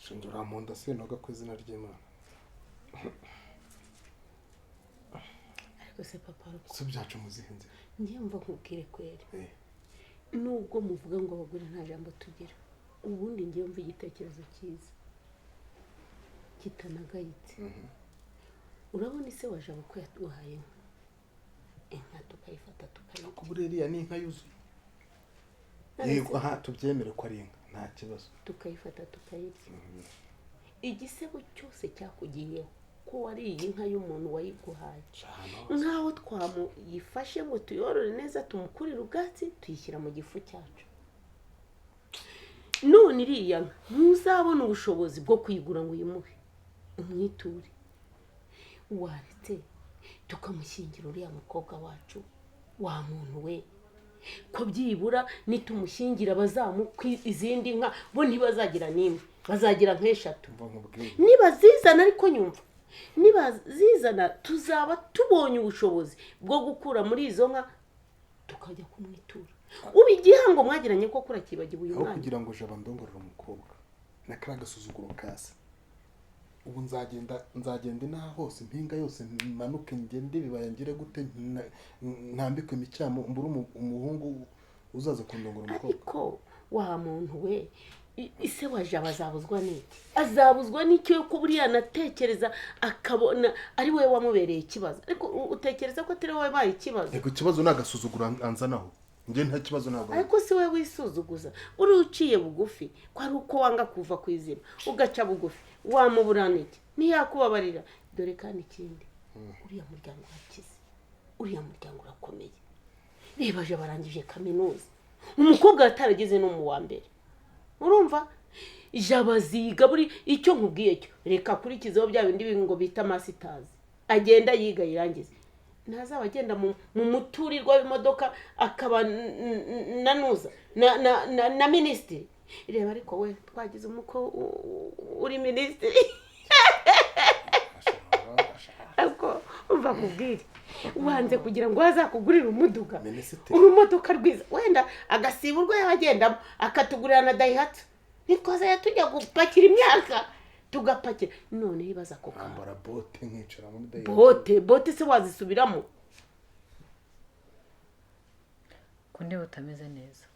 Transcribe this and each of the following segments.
shinjura munda sinoga ku izina ry'Imana. Ariko se papa so byacu muzihenze ngiye mva nkubwire kweri nubwo muvuga ngo abagore nta jambo tugira ubundi ngiye mva igitekerezo cyiza kitanagayitse urabona ise waje ko yatuhaye inka tukayifata tukayirya kubureriya ni inka yuzuye yego aha tubyemere ko ari inka nta kibazo tukayifata tukayirya igisebo cyose cyakugiyeho ko wari iyi nka y'umuntu wayiguhaye nkaho twamuyifashe ngo tuyorore neza tumukurire ubwatsi tuyishyira mu gifu cyacu none iriya nka ntuzabona ubushobozi bwo kuyigura ngo uyimuhe umwiture waretse tukamushyingira uriya mukobwa wacu wa muntu we ko byibura nitumushyingira bazamukwi izindi nka bo ntibazagira nimwe bazagira nk'eshatu niba zizana ariko nyumva niba zizana tuzaba tubonye ubushobozi bwo gukura muri izo nka tukajya kumwitura ubigihango mwagiranye ko kura kibagiwe uyu mwana kugira ngo jaba ndongorera umukobwa nakaraga suzuguro kase ubu nzagenda inaha hose impinga yose manuke ngende bibaye ngire gute ntambike imicyamo mbura umuhungu uzaza kundongora umukobwa ariko wa muntu we ise waje abazabuzwa n'iki azabuzwa n'iki yo kuburiya natekereza akabona ari we wamubereye ikibazo ariko utekereza ko atari we baye ikibazo ariko ikibazo nagasuzuguro anzanaho nge nta kibazo ntabwo ariko si we wisuzuguza uri uciye bugufi ko ari uko wanga kuva ku izina ugaca bugufi wamuburana iki ntiyakubabarira dore kandi ikindi uriya muryango urakize uriya muryango urakomeye reba je barangije kaminuza umukobwa atarageze no mu wa mbere urumva jabaziga buri icyo nkubwiye cyo reka kurikizeho bya bindi ngo bita masters agenda yiga irangize ntazaba agenda mu muturirwa w'imodoka akaba nanuza na ministry reba ariko we twagize umuko uri ministry ariko umva kubwire wanze kugira ngo azakugurira umuduga urumodoka rwiza wenda agasiburwa yabagendamo akatugurira na Daihatsu nikoze yatujya gupakira imyaka tugapakira none yibaza ko kambara bote nkicara muri Daihatsu bote se wazisubiramo kunde utameze neza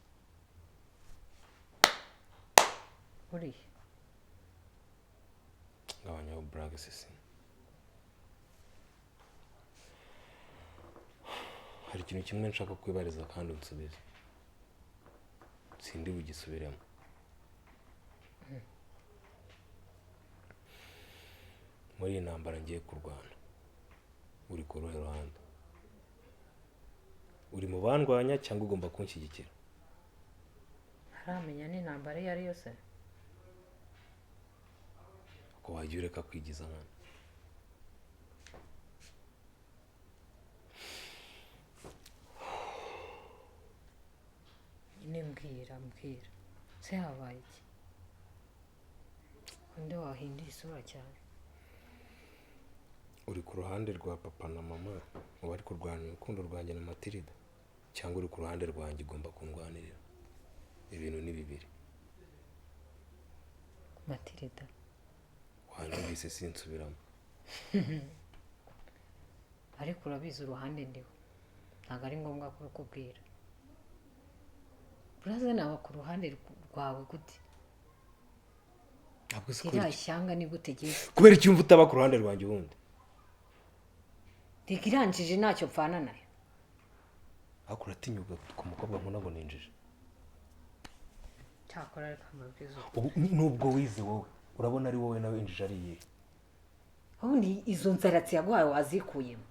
uri ngabanya brag sisi hari ikintu kimwe nshaka kwibariza kandi unsubize sindi bugisubiremo muri intambara ngiye kurwana uri ku ruhe ruhande uri mu bandwanya cyangwa ugomba kunshyigikira haramenya n'intambara iyo ari yose ko wajya ureka kwigiza nkana mbwira se habaye iki undi wahindura isura cyane uri ku ruhande rwa papa na mama uba ari kurwana urukundo rwanjye na Matilda cyangwa uri ku ruhande rwanjye ugomba kundwanirira ibintu ni bibiri Matilda wanyumvise sinsubiramo ariko urabizi uruhande ndiho ntabwo ari ngombwa kubikubwira buraza nawe ku ruhande rwawe gute ntabwo irashyanga ni gute giye kubera icyumva utaba ku ruhande rwanjye ubundi iranjije ntacyo pfana nayo ariko uratinyuka ku mukobwa nkuna ngo ninjije cyakora reka mubwize nubwo wize wowe urabona ari wowe nawe injije ari iyihe ubundi izo nzaratsi yaguhaye wazikuyemo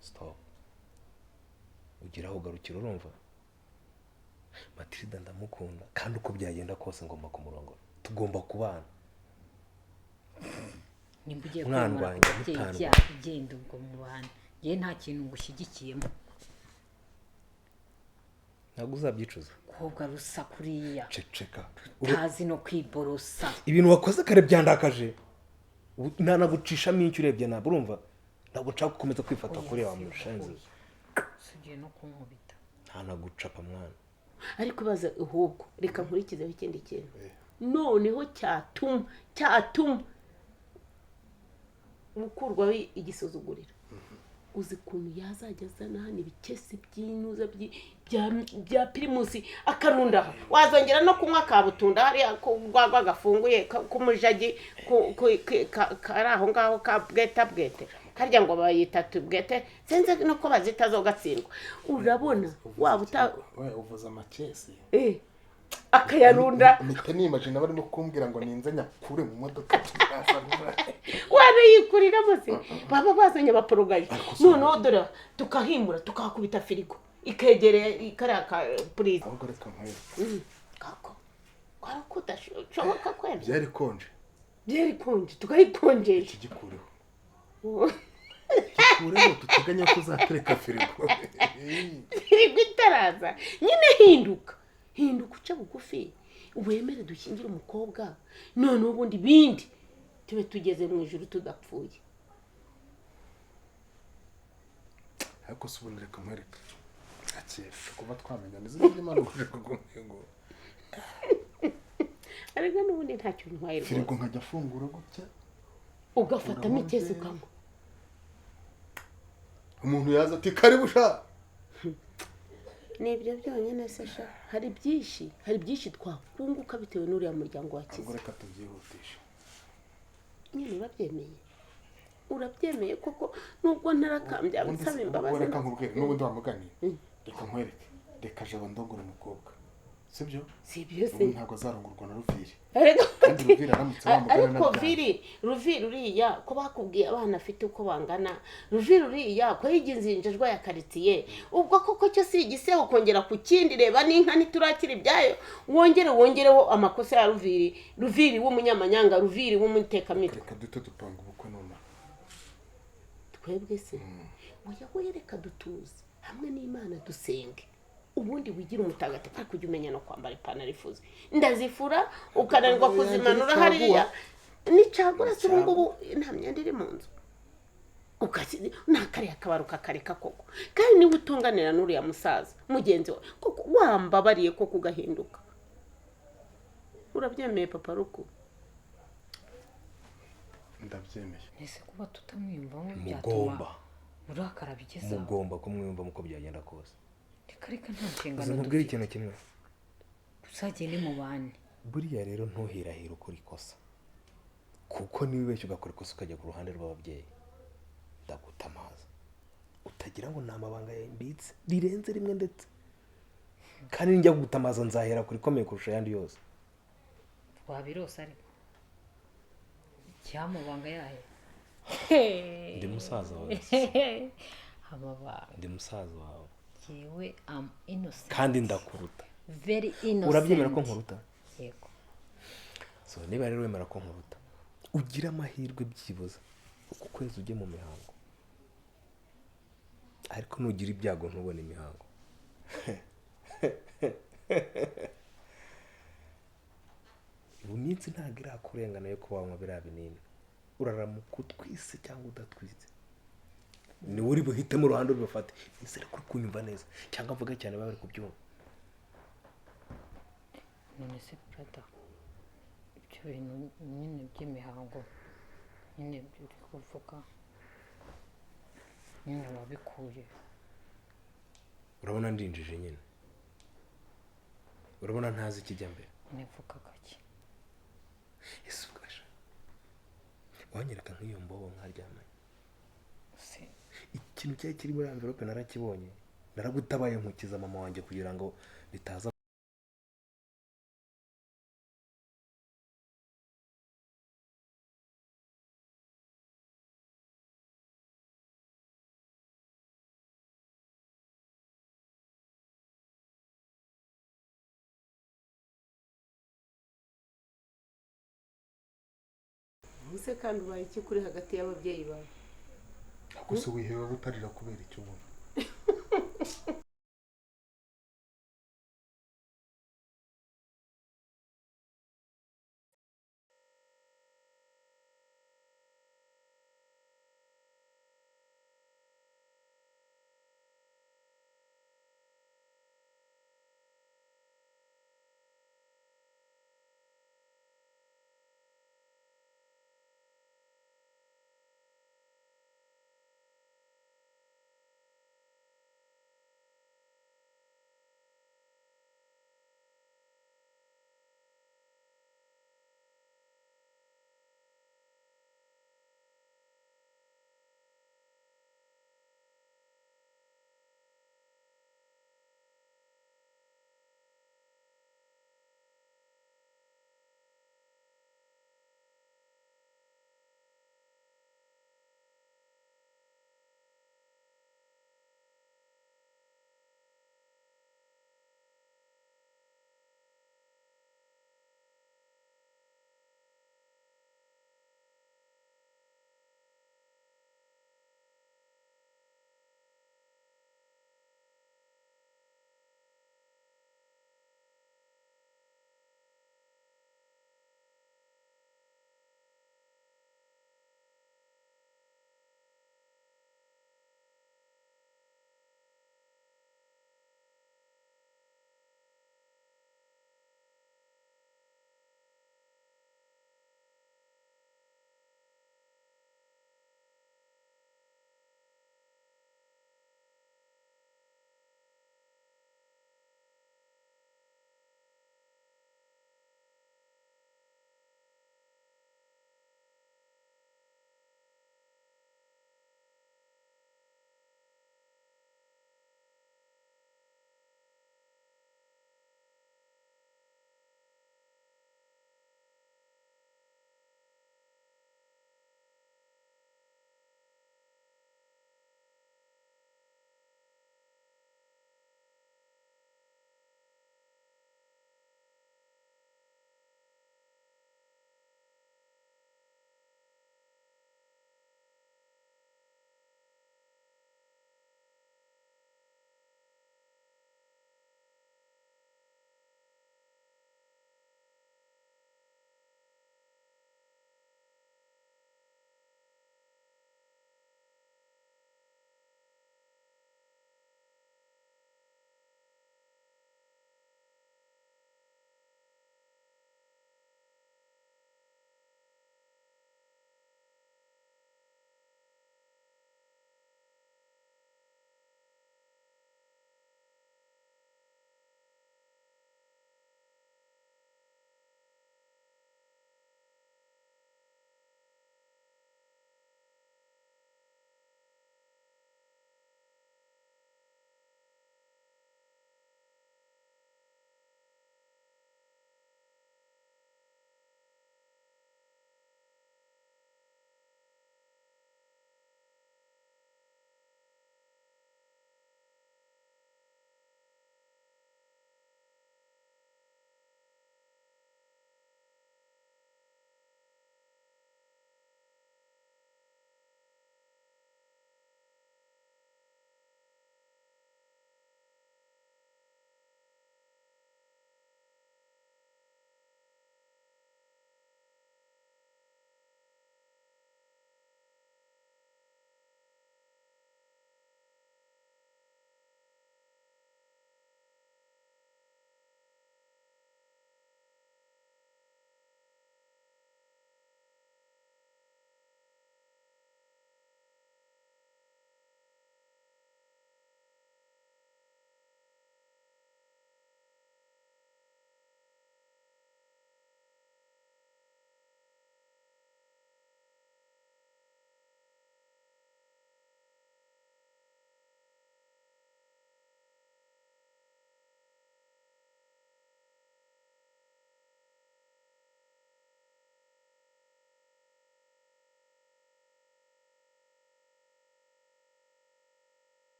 stop ugira aho ugarukira urumva Matilda ndamukunda kandi uko byagenda kose ngomba kumurongora tugomba kubana nimba ugiye mwandwanya mutandwa genda ubwo mu bana ye nta kintu ngushyigikiyemo ntabwo uzabyicuza kobwa rusa kuriya ceceka utazi no kwiborosa ibintu wakoze kare byandakaje nanagucishamo icyo urebye ntabwo urumva ntabwo nshaka gukomeza kwifata kuri wa mushenzi sugiye no kunkubita ntanagucapa mwana ariko baza ahubwo reka nkurikizeho ikindi kintu noneho cyatuma gukurwaho igisuzuguriro. uzi ukuntu yazajya azana hano ibikesi by'inuza bya pirimusi akarundaho, wazongera no kunywa kabutunda hariya rwagwa gafunguye k'umujagi kari aho ngaho ka bwete harya ngo bayita tubwete senze no ko bazita zo gatsindwa. Urabona waba uvuza amakesi akayarunda mpita nimagina barimo kumbwira ngo ninze nyakure mu modoka wana yikurira mose baba bazanye abaporogaje noneho dore tukahimura tukahakubita firigo ikegereye ikaraka purize ahubwo reka nkwewe kako ko udashoboka kwemera byari konje tukayikonjesha ikigikureho gikureho tuteganya ko uzatereka firigo itaraza nyine hinduka uca bugufi wemere dushyingire umukobwa none ubundi bindi tube tugeze mu ijuru tudapfuye. ariko subonere kumwereka akesha kuba twamenya n'izindi by'Imana uje kugumengo ariko n'ubundi ntacyo ntwaye rwose firigo nkajya afungura gutya ugafatamo ikezi ukanywa. umuntu yaza ati karibu sha nibyo byonyine se sha hari byinshi twakunguka bitewe n'uriya muryango wakize. ubwo reka tubyihutisha nyine urabyemeye koko nubwo ntarakambya nsaba imbabazi. reka nkubwire n'ubundi wamuganiye reka nkwereke reka jaba ndongora umukobwa sibyo se ntabwo azarongorwa na Ruviri ariko Ruviri uriya ko bakubwiye abana afite uko bangana Ruviri uriya ko yiginzinjejwe ya karitiye ubwo koko cyo si igisebo kongera ku kindi reba n'inka ntiturakira ibyayo wongereho amakosa ya Ruviri w'umunyamanyanga Ruviri w'umutekamico. reka dute dupanga ubukwe none twebwe se oya reka dutuze hamwe n'Imana dusenge ubundi wigira umutagatifu kujya umenya no kwambara ipantaro ifuze ndazifura ukananirwa kuzimanura hariya nicagura se ubungubu nta myenda iri mu nzu ukasize nakariya akabaruka kareka koko kandi niba utunganira n'uriya musaza mugenzi wawe koko wambabariye ko kugahinduka. urabyemeye papa ruku? ndabyemeye. ese kuba tutamwiyumvamo byatuma urakara bigeza mugomba kumwiyumva muko byagenda kose. reka nta nshingano dufite ikintu kimwe tuzagende mu bane. buriya rero ntuhirahira ukora ikosa kuko niba ubeshya ugakora ikosa ukajya ku ruhande rw'ababyeyi ndagutamaza utagira ngo ni amabanga yimbitse rirenze rimwe ndetse kandi njya gutamaza nzahera kuri komeye kurusha ayandi yose. wabirose ariko cyamubanga yahe ndi musaza wawe amabanga ndi musaza wawe yewe am innocent kandi ndakuruta very innocent. urabyemera ko nkuruta? yego. so niba rero wemera ko nkuruta ugira amahirwe byibuza uku kwezi ujye mu mihango ariko nugira ibyago ntubone imihango ubu minsi ntabwo irakurengana yo kuba wanywa biriya binini uraramuka utwise cyangwa udatwitse ni uri buhitemo uruhande rubafate nizere ko uri kunyumva neza cyangwa mvuga cyane baba bari kubyumva. none se brother ibyo bintu nyine by'imihango nyine uri kuvuga nyine wabikuye urabona ndinjije nyine urabona ntazi ikijya mbere nivuga gake ese ubwasha wanyereka nk'iyo mbobo nkaryamanye ikintu cyari kiri muri envelope narakibonye naragutabaye nkukiza mama wanjye kugira ngo bitaza use kandi ubaye iki kuri hagati y'ababyeyi bawe gusa wihewe butarira kubera icyo ubona